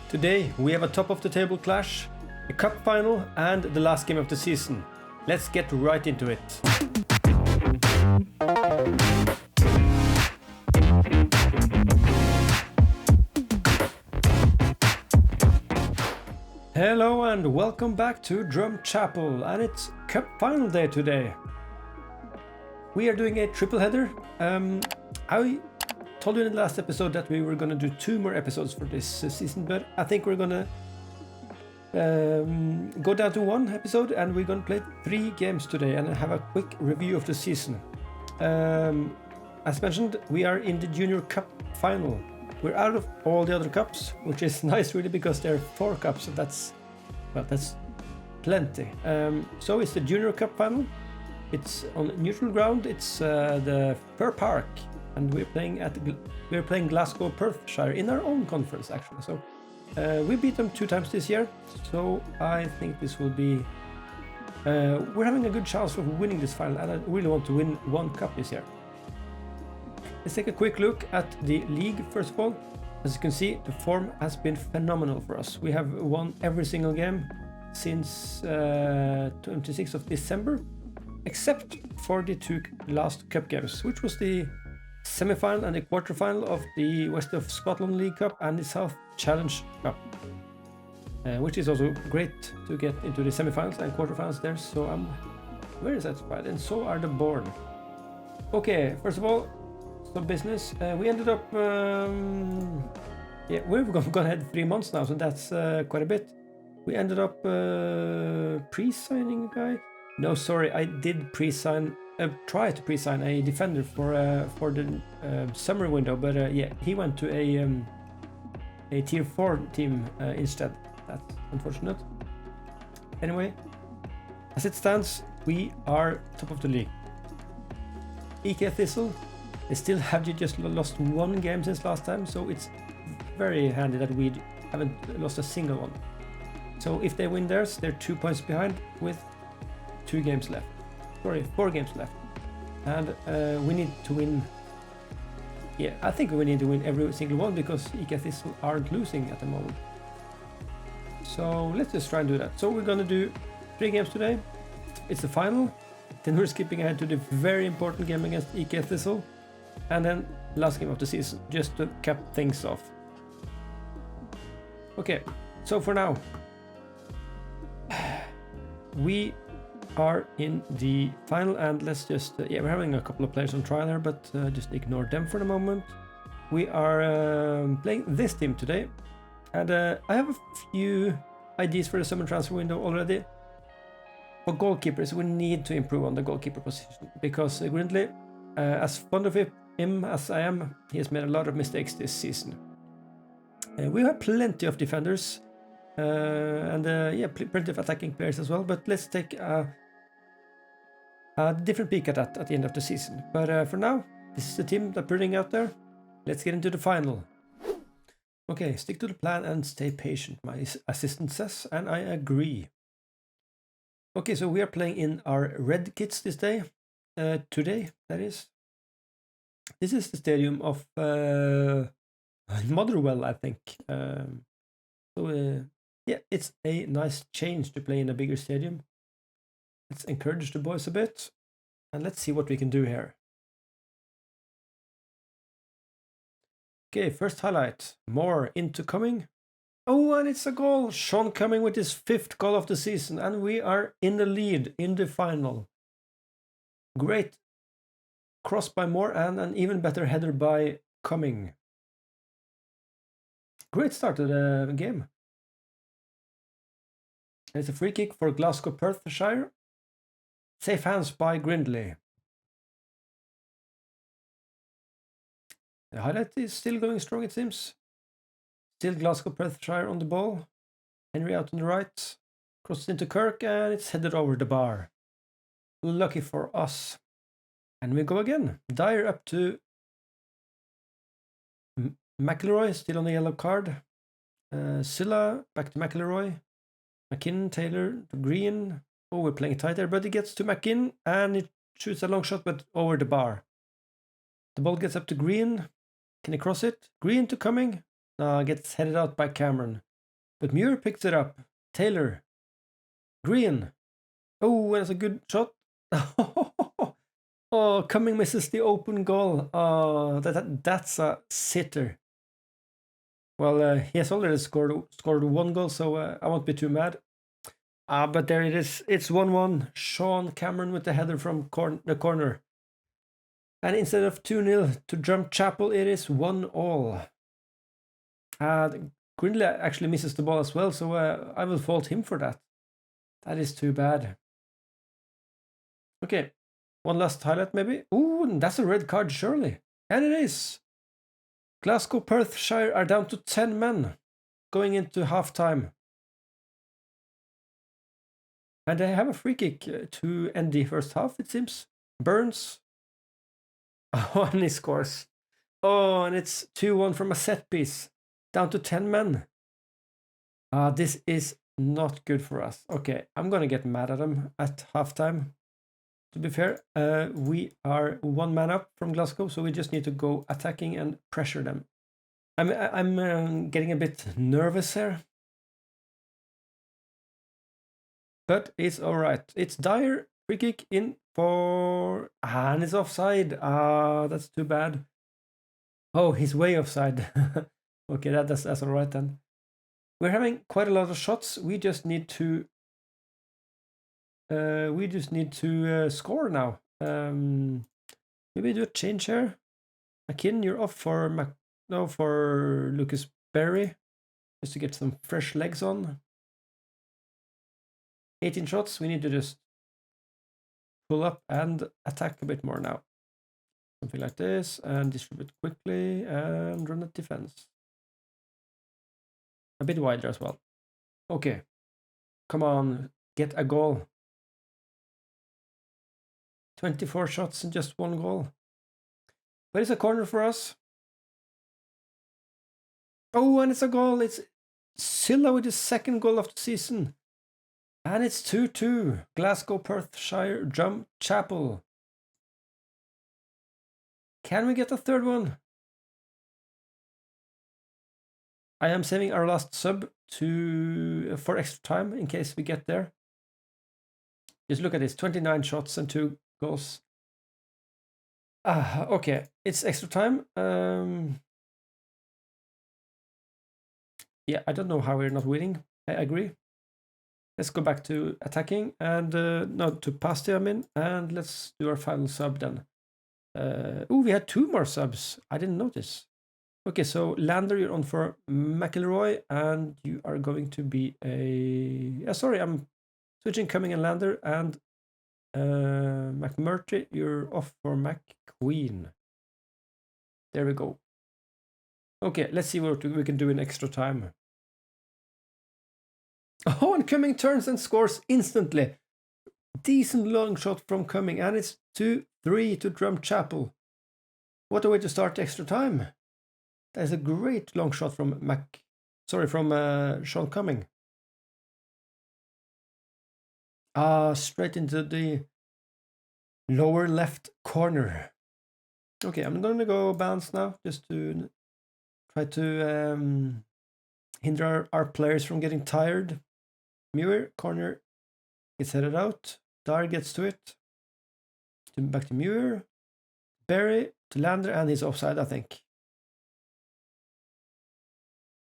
Today we have a top of the table clash, a cup final and the last game of the season. Let's get right into it. Hello and welcome back to Drumchapel, and it's cup final day today. We are doing a triple header. I told you in the last episode that we were going to do 2 more episodes for this season, but I think we're going to go down to 1 episode, and we're going to play 3 games today and have a quick review of the season. As mentioned, we are in the Junior Cup final. We're out of all the other cups, which is nice really because there are 4 cups, so that's plenty. So it's the Junior Cup final. It's on neutral ground. It's the Fir Park, and we're playing Glasgow Perthshire in our own conference actually. So we beat them 2 times this year, so I think this will be we're having a good chance for winning this final, and I really want to win 1 cup this year. Let's take a quick look at the league first of all. As you can see, the form has been phenomenal for us. We have won every single game since 26th of December, except for the 2 last cup games, which was the semi-final and the quarter-final of the West of Scotland League Cup and the South Challenge Cup, which is also great to get into the semi-finals and quarter-finals there, so I'm very satisfied, and so are the board. Okay, first of all, some business. We ended up we've gone ahead 3 months now, so that's quite a bit. We ended up pre-signing a guy. No, sorry, I did pre-sign try to pre-sign a defender for the summer window, but he went to a tier 4 team instead. That's unfortunate. Anyway, as it stands, we are top of the league. EK Thistle, they still have just lost 1 game since last time, so it's very handy that we haven't lost a single one. So if they win theirs, they're 2 points behind with 2 games left. Sorry, 4 games left, and we need to win. Yeah, I think we need to win every single one because EK Thistle aren't losing at the moment. So let's just try and do that. So we're gonna do 3 games today. It's the final. Then we're skipping ahead to the very important game against EK Thistle, and then last game of the season, just to cap things off. Okay, so for now, we are in the final, and let's just we're having a couple of players on trial here, but just ignore them for the moment. We are playing this team today, and I have a few ideas for the summer transfer window already. For goalkeepers, we need to improve on the goalkeeper position because Grindley, as fond of him as I am, he has made a lot of mistakes this season. We have plenty of defenders and plenty of attacking players as well, but let's take a different peek at that at the end of the season. But for now, this is the team that we're putting out there. Let's get into the final. Okay, stick to the plan and stay patient, my assistant says, and I agree. Okay, so we are playing in our red kits this day. Today, that is. This is the stadium of Motherwell, I think. It's a nice change to play in a bigger stadium. Let's encourage the boys a bit, and let's see what we can do here. Okay, first highlight. More into coming. Oh, and it's a goal. Sean Cumming with his 5th goal of the season, and we are in the lead in the final. Great cross by Moore and an even better header by Cumming. Great start to the game. It's a free kick for Glasgow Perthshire. Safe hands by Grindley. The highlight is still going strong, it seems. Still Glasgow Perthshire on the ball. Henry out on the right. Crosses into Kirk, and it's headed over the bar. Lucky for us. And we go again. Dyer up to McIlroy, still on the yellow card. Silla back to McIlroy. McKinnon, Taylor to Green. Oh, we're playing tight there, but he gets to McKinnon, and it shoots a long shot, but over the bar. The ball gets up to Green. Can he cross it? Green to Cumming. Gets headed out by Cameron. But Muir picks it up. Taylor. Green. Oh, that's a good shot. Oh, Cumming misses the open goal. Oh, that's a sitter. Well, he has already scored one goal, so I won't be too mad. But there it is. It's 1-1. Sean Cameron with the header from the corner. And instead of 2-0 to Drumchapel, it is 1-1. Grindley actually misses the ball as well, so I will fault him for that. That is too bad. Okay, one last highlight maybe. Ooh, that's a red card surely. And it is. Glasgow Perthshire are down to 10 men going into half-time. And they have a free kick to end the first half, it seems. Burns. Oh, and he scores. Oh, and it's 2-1 from a set piece. Down to 10 men. This is not good for us. Okay, I'm going to get mad at them at halftime. To be fair, we are 1 man up from Glasgow, so we just need to go attacking and pressure them. I'm getting a bit nervous here. But it's all right. It's Dyer, free kick in for... and it's offside. That's too bad. Oh, he's way offside. Okay, that's all right then. We're having quite a lot of shots. We just need to score now. Maybe do a change here. McKinn, you're off for for Lucas Berry, just to get some fresh legs on. 18 shots. We need to just pull up and attack a bit more now. Something like this, and distribute quickly and run at defense. A bit wider as well. Okay. Come on, get a goal. 24 shots and just 1 goal. But it's a corner for us. Oh, and it's a goal. It's Silla with his 2nd goal of the season. And it's 2-2. Glasgow Perthshire Drumchapel. Can we get a 3rd one? I am saving our last sub for extra time in case we get there. Just look at this, 29 shots and 2 goals. Okay, it's extra time. Yeah, I don't know how we're not winning. I agree. Let's go back to attacking and no, to pasty, I mean, and let's do our final sub then. We had 2 more subs. I didn't notice. Okay, so Lander, you're on for McElroy, and you are going to be a... sorry, I'm switching Cumming and Lander, and McMurtry, you're off for McQueen. There we go. Okay, let's see what we can do in extra time. Oh, and Cumming turns and scores instantly. Decent long shot from Cumming, and it's 2-3 to Drumchapel. What a way to start extra time. That is a great long shot from Sean Cumming. Straight into the lower left corner. Okay, I'm going to go bounce now, just to try to hinder our players from getting tired. Muir, corner, gets headed out. Dyer gets to it. Back to Muir. Berry to Lander, and he's offside, I think.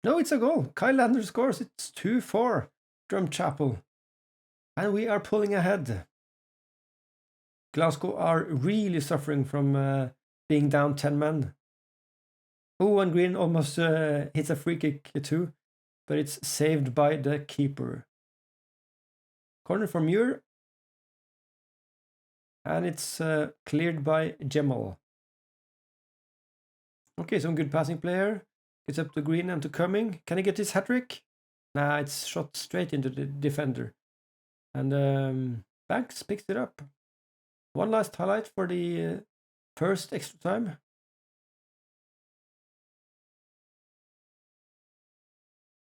No, it's a goal. Kyle Lander scores. It's 2-4. Drumchapel. And we are pulling ahead. Glasgow are really suffering from being down 10 men. Oh, and Green almost hits a free kick too, but it's saved by the keeper. Corner for Muir. And it's cleared by Gemal. Okay, some good passing player. It's up to Green and to Cumming. Can he get his hat-trick? Nah, it's shot straight into the defender. And Banks picks it up. One last highlight for the first extra time.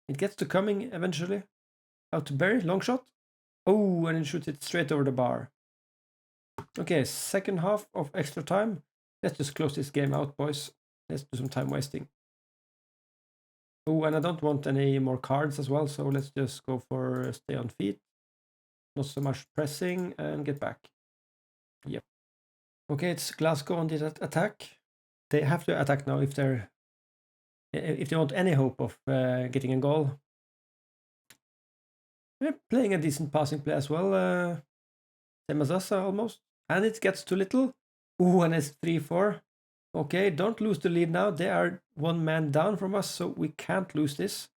It gets to Cumming eventually. Out to Berry, long shot. Oh, and it shoots it straight over the bar. Okay, second half of extra time. Let's just close this game out, boys. Let's do some time wasting. Oh, and I don't want any more cards as well, so let's just go for stay on feet. Not so much pressing and get back. Yep. Okay, it's Glasgow on the attack. They have to attack now if they want any hope of getting a goal. They're playing a decent passing play as well. Same as us almost. And it gets too little. Ooh, and it's 3-4. Okay, don't lose the lead now. They are one man down from us, so we can't lose this.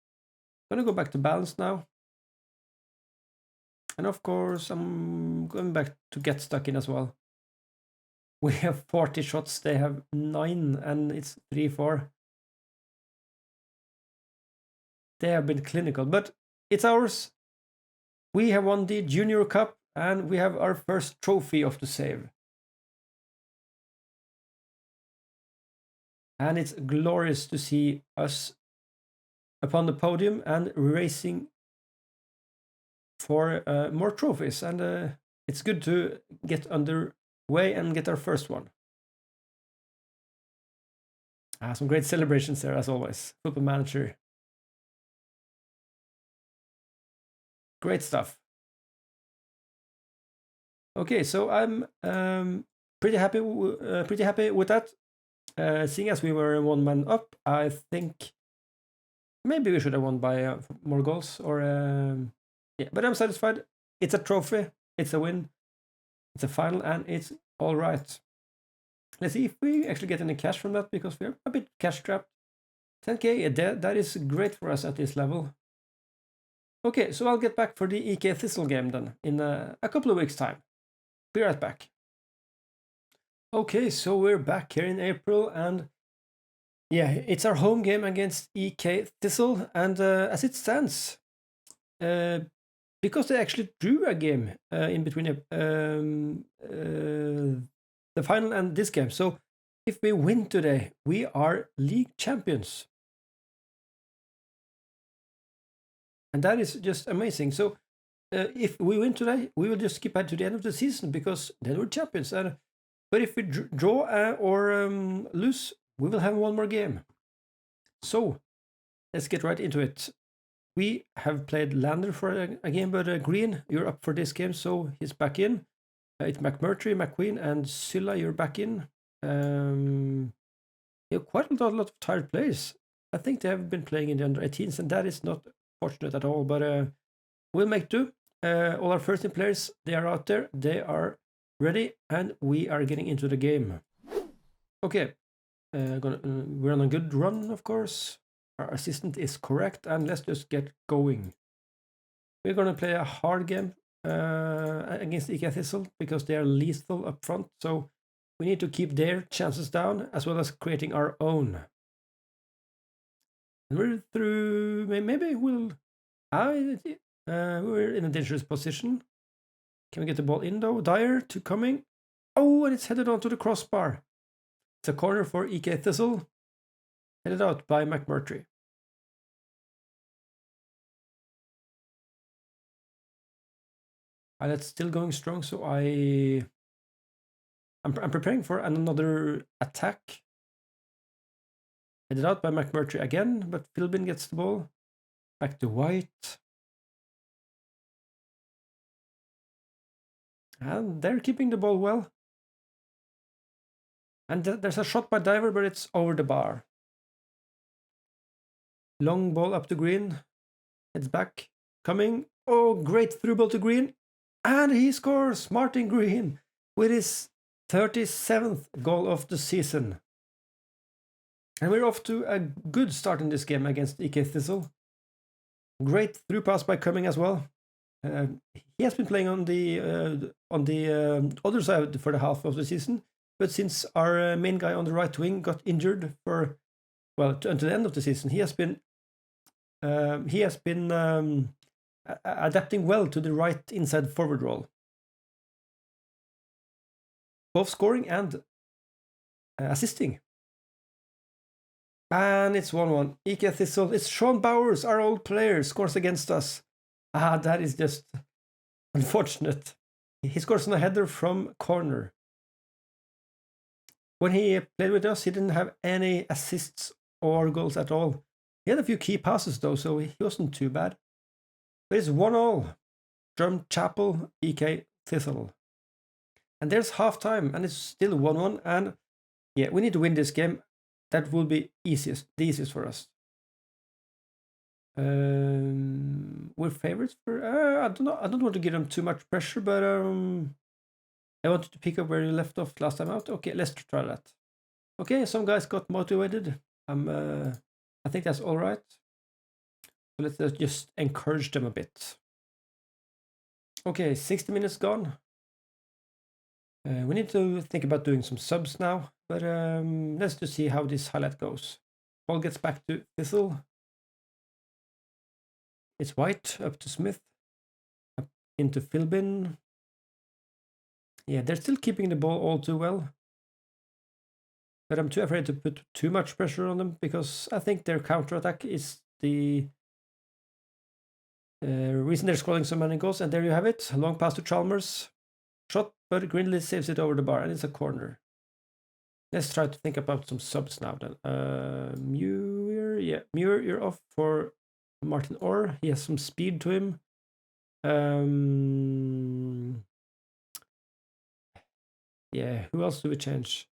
I'm gonna go back to balance now. And of course, I'm going back to get stuck in as well. We have 40 shots, they have 9, and it's 3-4. They have been clinical, but it's ours. We have won the Junior Cup, and we have our first trophy of the save. And it's glorious to see us upon the podium and racing for more trophies. And it's good to get underway and get our first one. Some great celebrations there, as always. Football Manager. Great stuff. Okay, so I'm pretty happy with that. Seeing as we were one man up, I think maybe we should have won by more goals. Or yeah, but I'm satisfied. It's a trophy. It's a win. It's a final, and it's all right. Let's see if we actually get any cash from that, because we're a bit cash strapped. 10k, that is great for us at this level. Okay, so I'll get back for the EK Thistle game then in a couple of weeks' time. Be right back. Okay, so we're back here in April, and yeah, it's our home game against EK Thistle, and as it stands, because they actually drew a game in between the final and this game, so if we win today, we are league champions. And that is just amazing. So if we win today, we will just skip ahead to the end of the season, because then we're champions. But if we draw or lose, we will have one more game. So let's get right into it. We have played Lander for a game, but Green, you're up for this game, so he's back in. It's McMurtry, McQueen, and Silla, you're back in. You have quite a lot of tired players. I think they have been playing in the under 18s, and that is not fortunate at all, but we'll make do. All our first team players, they are out there, they are ready, and we are getting into the game. Okay, we're on a good run, of course. Our assistant is correct, and let's just get going. We're gonna play a hard game against EK Thistle, because they are lethal up front, so we need to keep their chances down, as well as creating our own. And we're through. Maybe we'll. We're in a dangerous position. Can we get the ball in though? Dyer to coming. Oh, and it's headed onto the crossbar. It's a corner for EK Thistle. Headed out by McMurtry. That's still going strong, so I'm preparing for another attack. Headed out by McMurtry again, but Philbin gets the ball. Back to White. And they're keeping the ball well. And there's a shot by Diver, but it's over the bar. Long ball up to Green. Heads back. Coming. Oh, great through ball to Green. And he scores! Martin Green with his 37th goal of the season. And we're off to a good start in this game against EK Thistle. Great through pass by Cumming as well. He has been playing on the other side for the half of the season, but since our main guy on the right wing got injured until the end of the season, he has been adapting well to the right inside forward role, both scoring and assisting. And it's 1-1. EK Thistle. It's Sean Bowers, our old player, scores against us. That is just unfortunate. He scores on a header from corner. When he played with us, he didn't have any assists or goals at all. He had a few key passes though, so he wasn't too bad. But it's 1-1. Drumchapel EK Thistle. And there's half time, and it's still 1-1. And yeah, we need to win this game. That will be the easiest for us. We're favorites for. I don't know. I don't want to give them too much pressure, but I wanted to pick up where you left off last time out. Okay, let's try that. Okay, some guys got motivated. I think that's all right. So let's just encourage them a bit. Okay, 60 minutes gone. We need to think about doing some subs now, but let's just see how this highlight goes. Ball gets back to Thistle. It's White up to Smith, up into Philbin. Yeah, they're still keeping the ball all too well. But I'm too afraid to put too much pressure on them because I think their counter-attack is the reason they're scoring so many goals. And there you have it. A long pass to Chalmers. Shot, but Grindley saves it over the bar and it's a corner. Let's try to think about some subs now then. Muir, yeah. Muir, you're off for Martin Orr. He has some speed to him. Yeah, who else do we change?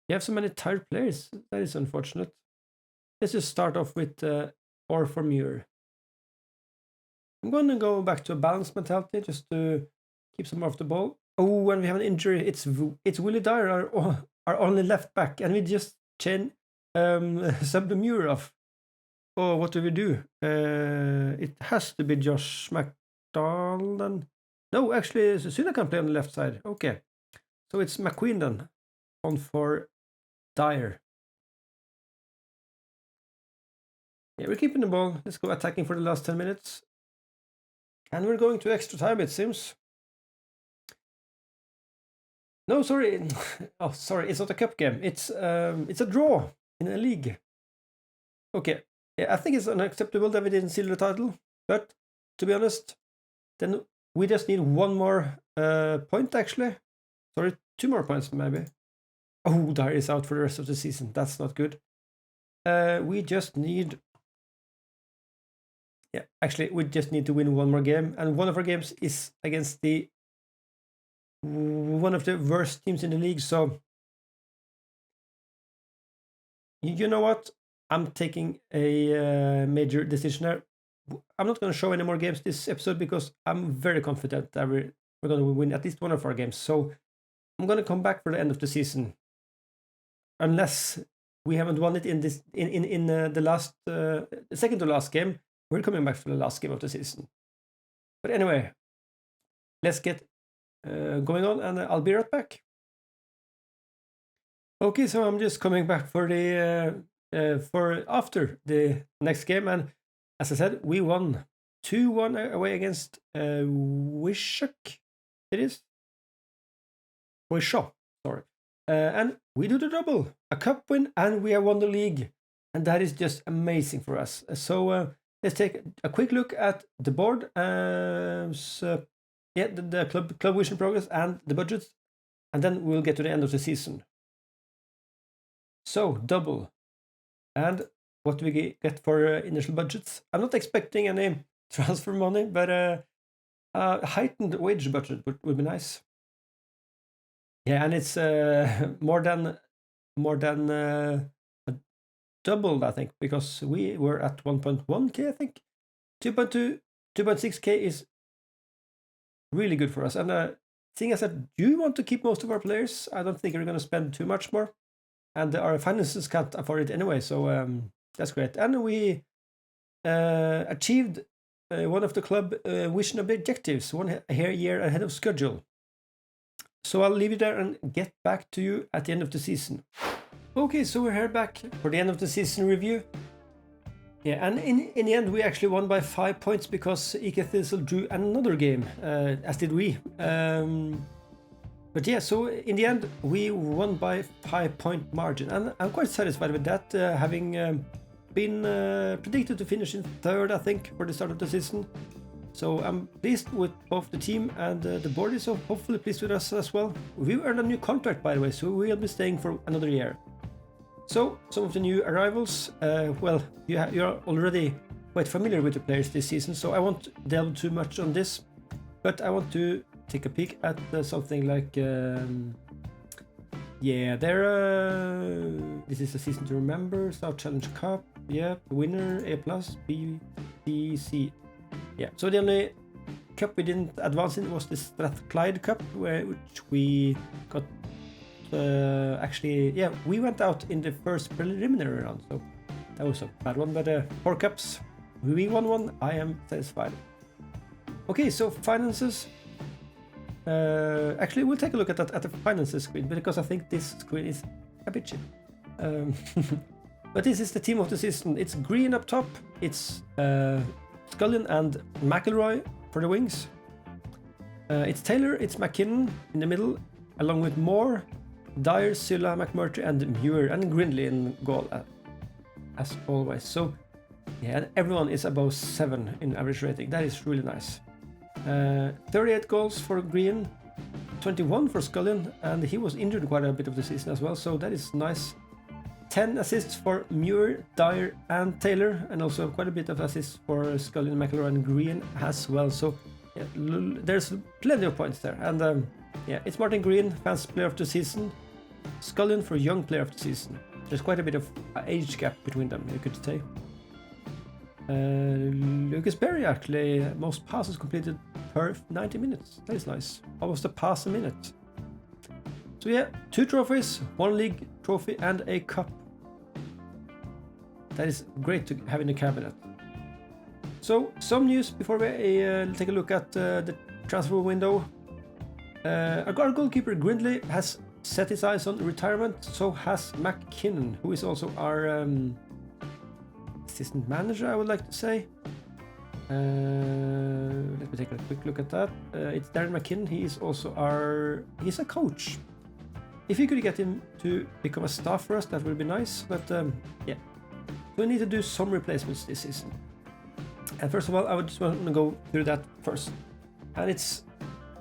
You have so many tired players. That is unfortunate. Let's just start off with Orr for Muir. I'm going to go back to a balanced mentality just to keep some more of the ball. Oh, when we have an injury, it's Willie Dyer, our only left back, and we just sub the Muir off. Oh, what do we do? It has to be Josh McDonald then. No, actually, Suna can play on the left side. Okay. So it's McQueen then, on for Dyer. Yeah, we're keeping the ball. Let's go attacking for the last 10 minutes. And we're going to extra time, it seems. No, sorry. Oh, sorry. It's not a cup game. It's a draw in a league. Okay. Yeah, I think it's unacceptable that we didn't seal the title. But to be honest, then we just need one more point, actually. Sorry, 2 more points, maybe. Oh, Dyer is out for the rest of the season. That's not good. We just need... Yeah, actually, we just need to win one more game. And one of our games is against one of the worst teams in the league. So, you know what? I'm taking a major decision there. I'm not going to show any more games this episode because I'm very confident that we're going to win at least one of our games. So, I'm going to come back for the end of the season. Unless we haven't won it in the last second to last game, we're coming back for the last game of the season. But anyway, let's get going on, and I'll be right back. Okay, so I'm just coming back for the for after the next game, and as I said, we won 2-1 away against Wishock. It is Wishaw, sorry. And we do the double, a cup win, and we have won the league. And that is just amazing for us. So let's take a quick look at the board. So, yeah, the club vision progress and the budgets. And then we'll get to the end of the season. So, double. And what do we get for initial budgets? I'm not expecting any transfer money, but a heightened wage budget would be nice. Yeah, and it's more than doubled, I think, because we were at 1.1k, I think. 2.2, 2.6k is really good for us. And seeing as that you want to keep most of our players, I don't think we're going to spend too much more. And our finances can't afford it anyway, so that's great. And we achieved one of the club vision objectives, 1 year ahead of schedule. So I'll leave it there and get back to you at the end of the season. Okay, so we're here back for the end of the season review. Yeah, and in the end we actually won by 5 points because EK Thistle drew another game, as did we. But yeah, so in the end we won by 5-point margin, and I'm quite satisfied with that, having been predicted to finish in 3rd, I think, for the start of the season. So I'm pleased with both the team and the board is hopefully pleased with us as well. We earned a new contract, by the way, so we'll be staying for another year. So, some of the new arrivals. Well, you're already quite familiar with the players this season, so I won't delve too much on this. But I want to take a peek at something like... this is a season to remember. South Challenge Cup. Yeah, winner, A+, B, C. Yeah, so the only cup we didn't advance in was the Strathclyde Cup, which we got... we went out in the first preliminary round, so that was a bad one. But 4 cups, we won one. I am satisfied. Okay, so finances. Actually, we'll take a look at that at the finances screen, because I think this screen is a bit cheap. But this is the team of the season. It's Green up top. It's Scullion and McElroy for the wings. It's Taylor. It's McKinnon in the middle, along with Moore, Dyer, Sylla, McMurtry, and Muir, and Grindley in goal, as always. So, yeah, everyone is above 7 in average rating. That is really nice. 38 goals for Green, 21 for Scullion, and he was injured quite a bit of the season as well, so that is nice. 10 assists for Muir, Dyer, and Taylor, and also quite a bit of assists for Scullion, McElroy, and Green as well. So, yeah, there's plenty of points there. And yeah, it's Martin Green, Fans Player of the Season. Scullion for Young Player of the Season. There's quite a bit of age gap between them, you could say. Lucas Berry, actually, most passes completed per 90 minutes. That is nice. Almost a pass a minute. So yeah, 2 trophies, 1 league trophy, and a cup. That is great to have in the cabinet. So, some news before we take a look at the transfer window. Our goalkeeper Grindley has set his eyes on retirement, so has McKinnon, who is also our assistant manager, I would like to say. Let me take a quick look at that. It's Darren McKinnon. He is also he's a coach. If you could get him to become a staff for us, that would be nice. But yeah, we need to do some replacements this season. And first of all, I would just want to go through that first. And it's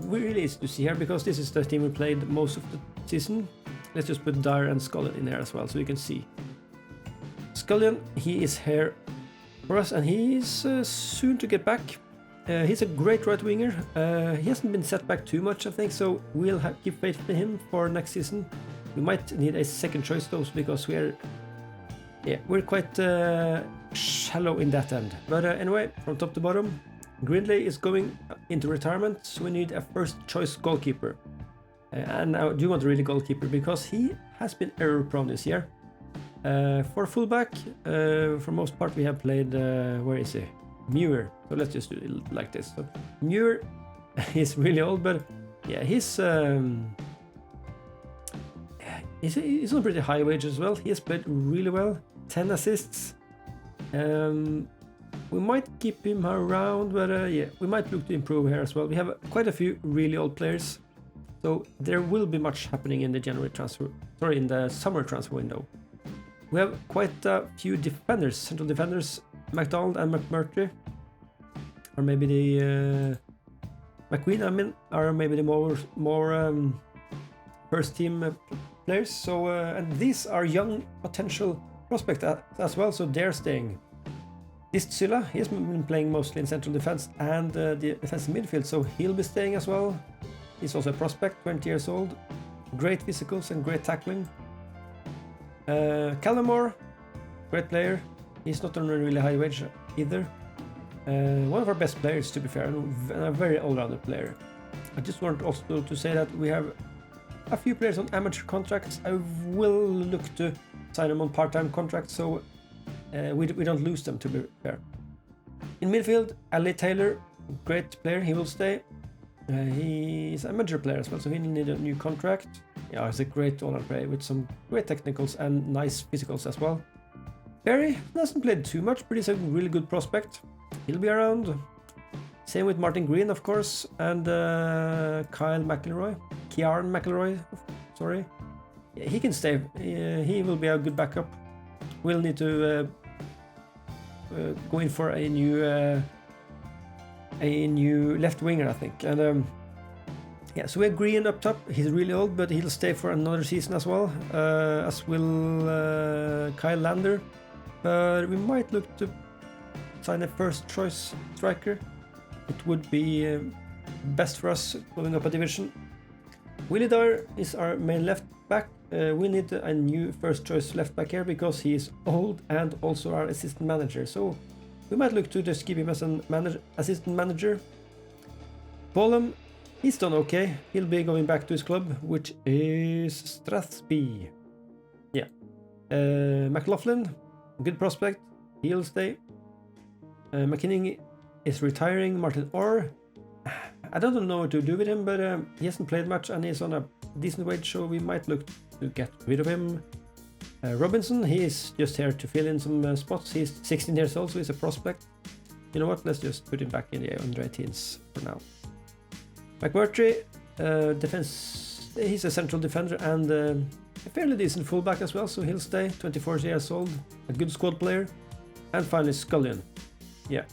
really easy to see here, because this is the team we played most of the season. Let's just put Dyer and Scullion in here as well, so you can see. Scullion, he is here for us, and he is soon to get back. He's a great right winger. He hasn't been set back too much, I think, so we'll keep faith in him for next season. We might need a second choice though, because we're quite shallow in that end. But anyway, from top to bottom, Grindley is going into retirement, so we need a first choice goalkeeper. And I do want a really goalkeeper, because he has been error prone this year. For fullback, for most part we have played, where is he? Muir. So let's just do it like this. So Muir, he's really old, but yeah, he's on pretty high wage as well. He has played really well. 10 assists. We might keep him around, but yeah, we might look to improve here as well. We have quite a few really old players, so there will be much happening in the summer transfer window. We have quite a few defenders, central defenders, McDonald and McMurtry, or maybe the McQueen, are maybe the more first team players. So and these are young potential prospects as well, so they're staying. This Sylla, he's been playing mostly in central defense and the defensive midfield, so he'll be staying as well. He's also a prospect, 20 years old, great physicals and great tackling. Callamore, great player. He's not on a really high wage either. One of our best players, to be fair, and a very all-rounded player. I just want also to say that we have a few players on amateur contracts. I will look to sign them on part-time contracts, so we don't lose them, to be fair. In midfield, Ali Taylor, great player. He will stay. He's a amateur player as well, so he'll need a new contract. Yeah, he's a great all-round player with some great technicals and nice physicals as well. Berry hasn't played too much, but he's a really good prospect. He'll be around. Same with Martin Green, of course, and Kieran McElroy, sorry. Yeah, he can stay. He will be a good backup. We'll need to go in for a new left winger, I think. And Yeah, so we're Green up top. He's really old, but he'll stay for another season as well, as will Kyle Lander. But we might look to sign a first choice striker. It would be best for us moving up a division. Willie Dyer is our main left back. We need a new first choice left back here because he is old and also our assistant manager. So we might look to just keep him as an assistant manager. Bollum, he's done okay. He'll be going back to his club, which is Strathspey. Yeah. McLaughlin, good prospect. He'll stay. McKinnon is retiring. Martin Orr, I don't know what to do with him, but he hasn't played much and he's on a decent wage, so we might look to get rid of him. Robinson, he is just here to fill in some spots. He's 16 years old, so he's a prospect. You know what? Let's just put him back in the under 18s for now. McMurtry, defense. He's a central defender and a fairly decent fullback as well, so he'll stay. 24 years old, a good squad player. And finally, Scullion. Yeah,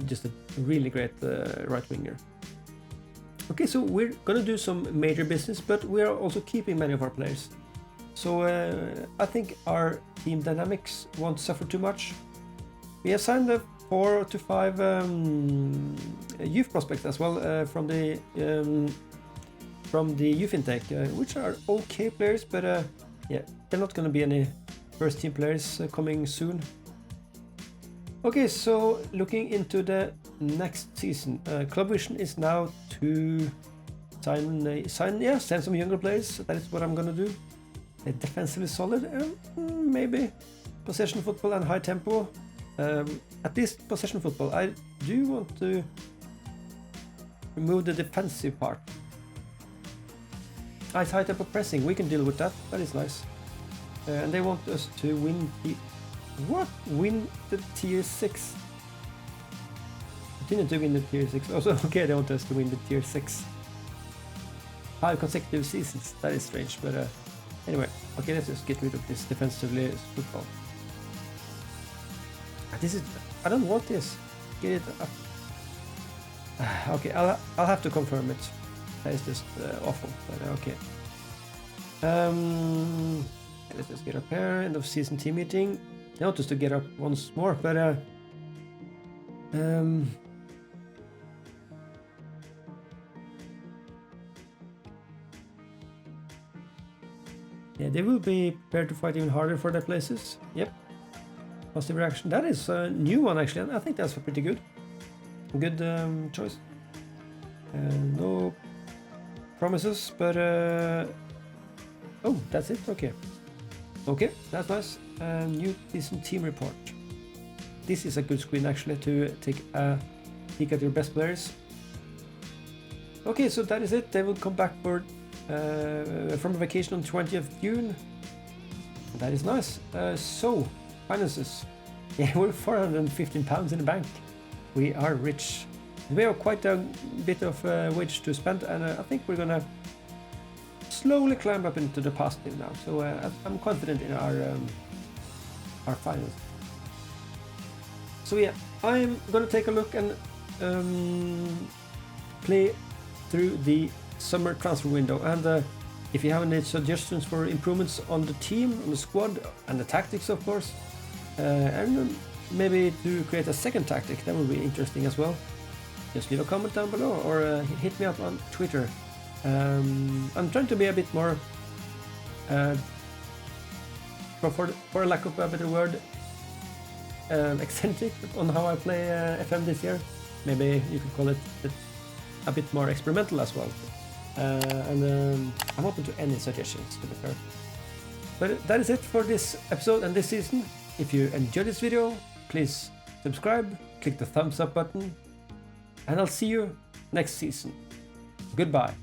just a really great right winger. Okay, so we're gonna do some major business, but we are also keeping many of our players. So I think our team dynamics won't suffer too much. We have signed 4 to 5 youth prospects as well from the youth intake, which are okay players, but yeah, they're not gonna be any first team players coming soon. Okay, so looking into the next season, Club Vision is now to sign some younger players. That is what I'm gonna do. They're defensively solid, maybe possession football and high tempo. At least possession football. I do want to remove the defensive part. It's high tempo pressing. We can deal with that. That is nice. And they want us to win the win the tier 6. Continue to win the tier 6. Also, okay, they want us to win the tier 6. 5 consecutive seasons. That is strange, but anyway. Okay, let's just get rid of this defensively football. This is. I don't want this. Get it up. Okay, I'll have to confirm it. That is just awful. But okay. Let's just get up here. End of season team meeting. I want us to get up once more, but yeah, they will be prepared to fight even harder for their places. Yep. Positive reaction. That is a new one actually, and I think that's pretty good. Good choice. No promises, but oh, that's it. Okay. Okay, that's nice. New season team report. This is a good screen actually to take a peek at your best players. Okay, so that is it. They will come back for from a vacation on 20th June. That is nice. So, finances. Yeah, we're £415 in the bank. We are rich. We have quite a bit of wage to spend, and I think we're gonna slowly climb up into the positive now. So I'm confident in our finals. So yeah, I'm gonna take a look and play through the summer transfer window, and if you have any suggestions for improvements on the team, on the squad, and the tactics of course, and maybe to create a second tactic, that would be interesting as well, just leave a comment down below or hit me up on Twitter. I'm trying to be a bit more, for lack of a better word, eccentric on how I play FM this year. Maybe you could call it a bit more experimental as well. And I'm open to any suggestions, to be fair. But that is it for this episode and this season. If you enjoyed this video, please subscribe, click the thumbs up button, and I'll see you next season. Goodbye.